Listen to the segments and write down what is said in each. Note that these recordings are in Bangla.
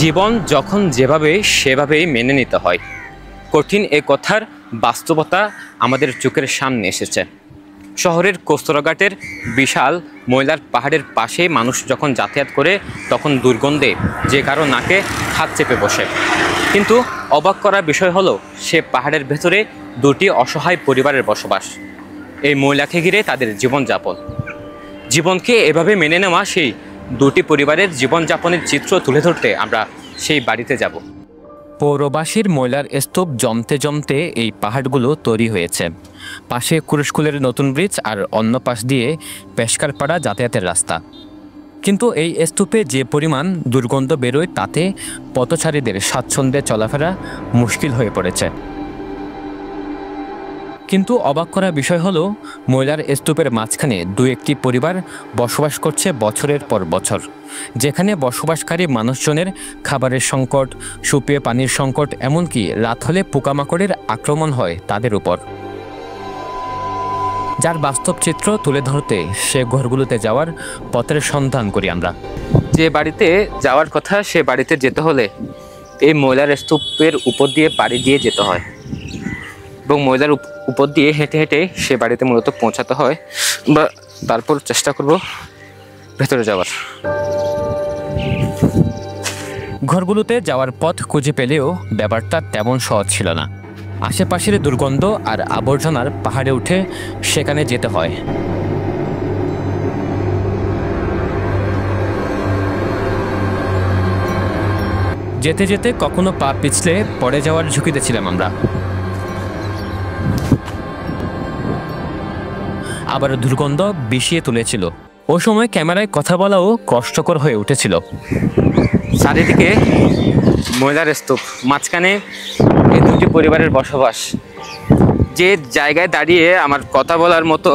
জীবন যখন যেভাবে সেভাবেই মেনে নিতে হয়, কঠিন এ কথার বাস্তবতা আমাদের চোখের সামনে এসেছে। শহরের কস্তরঘাটের বিশাল ময়লার পাহাড়ের পাশে মানুষ যখন যাতায়াত করে তখন দুর্গন্ধে যে কারো নাকে হাত চেপে বসে। কিন্তু অবাক করার বিষয় হলো, সে পাহাড়ের ভেতরে দুটি অসহায় পরিবারের বসবাস। এই ময়লাকে ঘিরে তাদের জীবনযাপন। জীবনকে এভাবে মেনে নেওয়া সেই দুটি পরিবারের জীবনযাপনের চিত্র তুলে ধরতে আমরা সেই বাড়িতে যাব। পৌরবাসীর ময়লার স্তূপ জমতে জমতে এই পাহাড়গুলো তৈরি হয়েছে। পাশে কুরুশকুলের নতুন ব্রিজ আর অন্য পাশ দিয়ে পেশকারপাড়া যাতায়াতের রাস্তা। কিন্তু এই স্তূপে যে পরিমাণ দুর্গন্ধ বেরোয় তাতে পথচারীদের স্বাচ্ছন্দ্যে চলাফেরা মুশকিল হয়ে পড়েছে। কিন্তু অবাক করা বিষয় হলো, ময়লার স্তূপের মাঝখানে দু একটি পরিবার বসবাস করছে বছরের পর বছর, যেখানে বসবাসকারী মানুষজনের খাবারের সংকট, সুপেয় পানির সংকট, এমনকি রাত হলে পোকামাকড়ের আক্রমণ হয় তাদের উপর। যার বাস্তব চিত্র তুলে ধরতে সে ঘরগুলোতে যাওয়ার পথের সন্ধান করি আমরা। যে বাড়িতে যাওয়ার কথা, সে বাড়িতে যেতে হলে এই ময়লার স্তূপের উপর দিয়ে পাড়ি দিয়ে যেতে হয় এবং ময়লার উপর দিয়ে হেঁটে হেঁটে সে বাড়িতে মূলত পৌঁছাতে হয়, বা তারপর চেষ্টা করব ভেতরে যাওয়ার। ঘরগুলোতে যাওয়ার পথ খুঁজে পেলেও ব্যাপারটা তেমন সহজ ছিল না। আশেপাশের দুর্গন্ধ আর আবর্জনার পাহাড়ে উঠে সেখানে যেতে হয়। যেতে যেতে কখনো পা পিছলে পড়ে যাওয়ার ঝুঁকিতে ছিলাম আমরা। আবার দুর্গন্ধ বিষিয়ে তুলেছিল। ও সময় ক্যামেরায় কথা বলাও কষ্টকর হয়ে উঠেছিল। চারিদিকে ময়লার স্তূপ, মাঝখানে এই দুটি পরিবারের বসবাস। যে জায়গায় দাঁড়িয়ে আমার কথা বলার মতো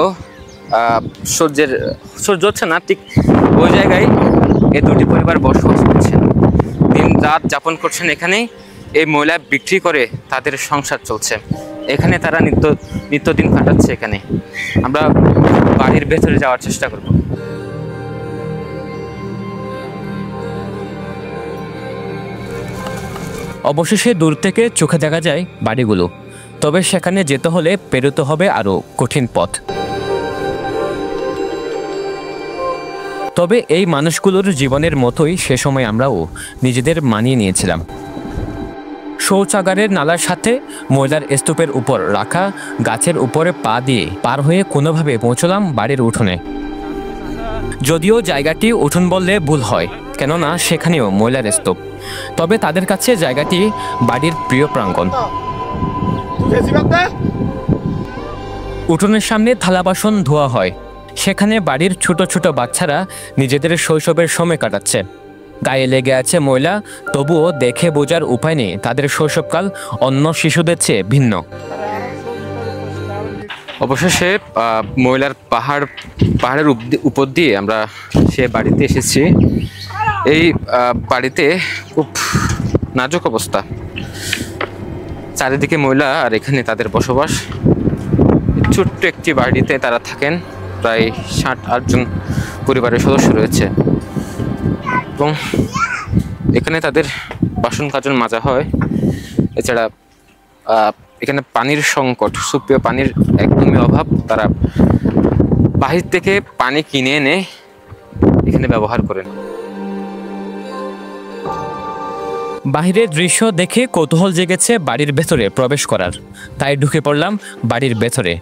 সহ্য হচ্ছে না, ঠিক ওই জায়গায় এই দুটি পরিবার বসবাস করছেন, দিন রাত যাপন করছেন। এখানে এই ময়লা বিক্রি করে তাদের সংসার চলছে। এখানে তারা নিত্যদিন কাটাচ্ছে। এখানে আমরা বাড়ির ভেতরে যাওয়ার চেষ্টা করব। অবশেষে দূর থেকে চোখে দেখা যায় বাড়িগুলো, তবে সেখানে যেতে হলে পেরোতে হবে আরও কঠিন পথ। তবে এই মানুষগুলোর জীবনের মতোই সে সময় আমরাও নিজেদের মানিয়ে নিয়েছিলাম। শৌচাগারের নালার সাথে ময়লার স্তূপের উপর রাখা গাছের উপরে পা দিয়ে পার হয়ে কোনোভাবে পৌঁছলাম বাড়ির উঠোনে। যদিও জায়গাটি উঠোন বললে ভুল হয়, কেননা সেখানেও ময়লার স্তূপ, তবে তাদের কাছে জায়গাটি বাড়ির প্রিয় প্রাঙ্গণ। উঠোনের সামনে থালা বাসন ধোয়া হয়। সেখানে বাড়ির ছোট ছোট বাচ্চারা নিজেদের শৈশবের সময় কাটাচ্ছে। গায়ে লেগে আছে ময়লা, তবুও দেখে বোঝার উপায় নেই তাদের শৈশবকাল অন্য শিশুদের চেয়ে ভিন্ন। অবশেষে ময়লার পাহাড়ের উপর দিয়ে আমরা সে বাড়িতে এসেছি। এই বাড়িতে খুব নাজুক অবস্থা, চারিদিকে ময়লা আর এখানে তাদের বসবাস। ছোট্ট একটি বাড়িতে তারা থাকেন, প্রায় 60-8 জন পরিবারের সদস্য রয়েছে এবং এখানে তাদের বাসন কাজন মাজা হয়। এছাড়া এখানে পানির সংকট, সুপেয় পানির একদমই অভাব। তারা বাহির থেকে পানি কিনে এনে এখানে ব্যবহার করেন। বাহিরের দৃশ্য দেখে কৌতূহল জেগেছে বাড়ির ভেতরে প্রবেশ করার, তাই ঢুকে পড়লাম বাড়ির ভেতরে।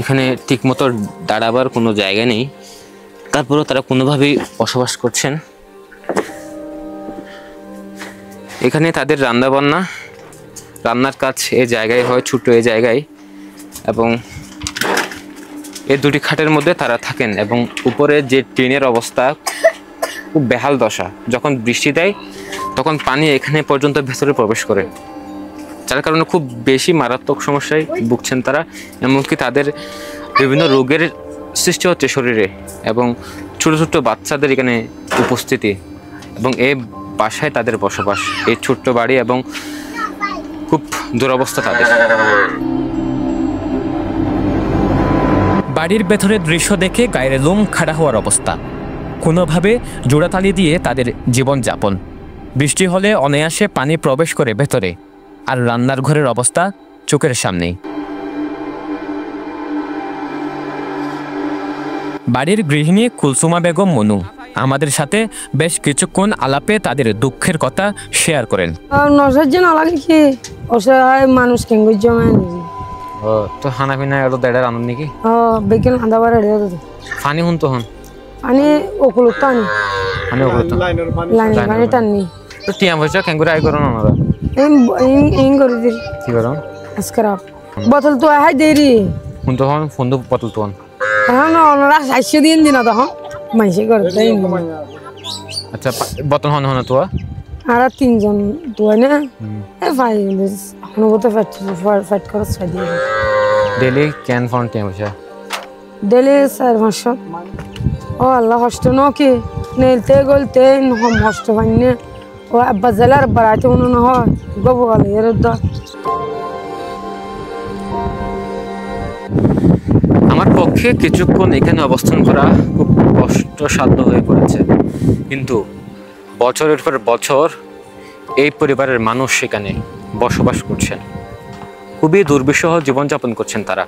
এখানে ঠিকমতো দাঁড়াবার কোনো জায়গা নেই, তারপরেও তারা কোনোভাবেই বসবাস করছেন। এখানে তাদের রান্নার কাজ এই জায়গায় হয়, ছোট্ট এই জায়গায়, এবং এই দুটি খাটের মধ্যে তারা থাকেন। এবং উপরে যে টিনের অবস্থা খুব বেহাল দশা। যখন বৃষ্টি দেয় তখন পানি এখানে পর্যন্ত ভেতরে প্রবেশ করে, যার কারণে খুব বেশি মারাত্মক সমস্যায় ভুগছেন তারা। এমনকি তাদের বিভিন্ন রোগের সৃষ্টি হচ্ছে শরীরে, এবং ছোট ছোট বাচ্চাদের এখানে উপস্থিতি, এবং এই বাসায় তাদের বসবাস। এই ছোট্ট বাড়ি এবং খুব দুরবস্থা তাদের। বাড়ির ভেতরের দৃশ্য দেখে গায়ের লোম খাড়া হওয়ার অবস্থা। কোনোভাবে জোড়াতালি দিয়ে তাদের জীবনযাপন। বৃষ্টি হলে অনায়াসে পানি প্রবেশ করে ভেতরে, আর রান্নার ঘরের অবস্থা চোখের সামনেই। বাড়ির গৃহিণী কুলসুমা বেগম মনু আমাদের সাথে বেশ কিছুক্ষণ আলাপে তাদের দুঃখের কথা শেয়ার করেন। নজরজন আলাদা কি অসহায় মানুষ কেঙ্গুর জমা ও তো খানা পিনা এলো দেড়ের আনন্দ নাকি? বেকেন আদাবার পানি হুন তো হন পানি ওকুলো টানি পানি ওকুলো লাইন পানি টানি তো টিয়া পয়সা কেঙ্গুর আই করো না ওরা ইং করে দিই কি করো আজকারাপ বোতল তো আহাই দেরি হুন তো হন ফোন বোতল তো হন হ্যাঁ না ওনারা 600 দিন দিনা তো হন মাইসে করে দেই। আচ্ছা বোতল হন হন তো আর তিনজন তো না এ ভাই অনুগত ফ্যাট করে ছাড় দিয়ে ডেলি ক্যান ফোন টিয়া পয়সা ডেলি 4-500। ও আল্লাহ হস্ত নকি নেলতে গলতে হম হস্ত বান্নে ও আব্বা জালার বাড়াইতে মনে না হয় গবো গালে এর দ। আমার পক্ষে কিছুক্ষণ এখানে অবস্থান করা খুব কষ্টসাধ্য হয়ে পড়েছে, কিন্তু বছরের পর বছর এই পরিবারের মানুষ সেখানে বসবাস করছেন। খুবই দুর্বিষহ জীবনযাপন করছেন তারা।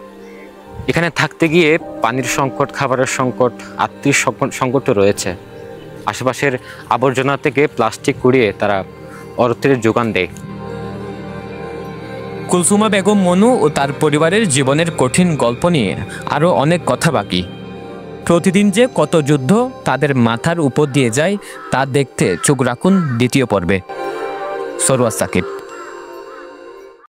এখানে থাকতে গিয়ে পানির সংকট, খাবারের সংকট, আত্মীয় সংকটও রয়েছে। আশেপাশের আবর্জনা থেকে প্লাস্টিক কুড়িয়ে তারা অর্থের যোগান দেয়। কুলসুমা বেগম মনু ও তার পরিবারের জীবনের কঠিন গল্প নিয়ে আরও অনেক কথা বাকি। প্রতিদিন যে কত যুদ্ধ তাদের মাথার উপর দিয়ে যায় তা দেখতে চোখ রাখুন দ্বিতীয় পর্বে। সরওয়ার সাকিব।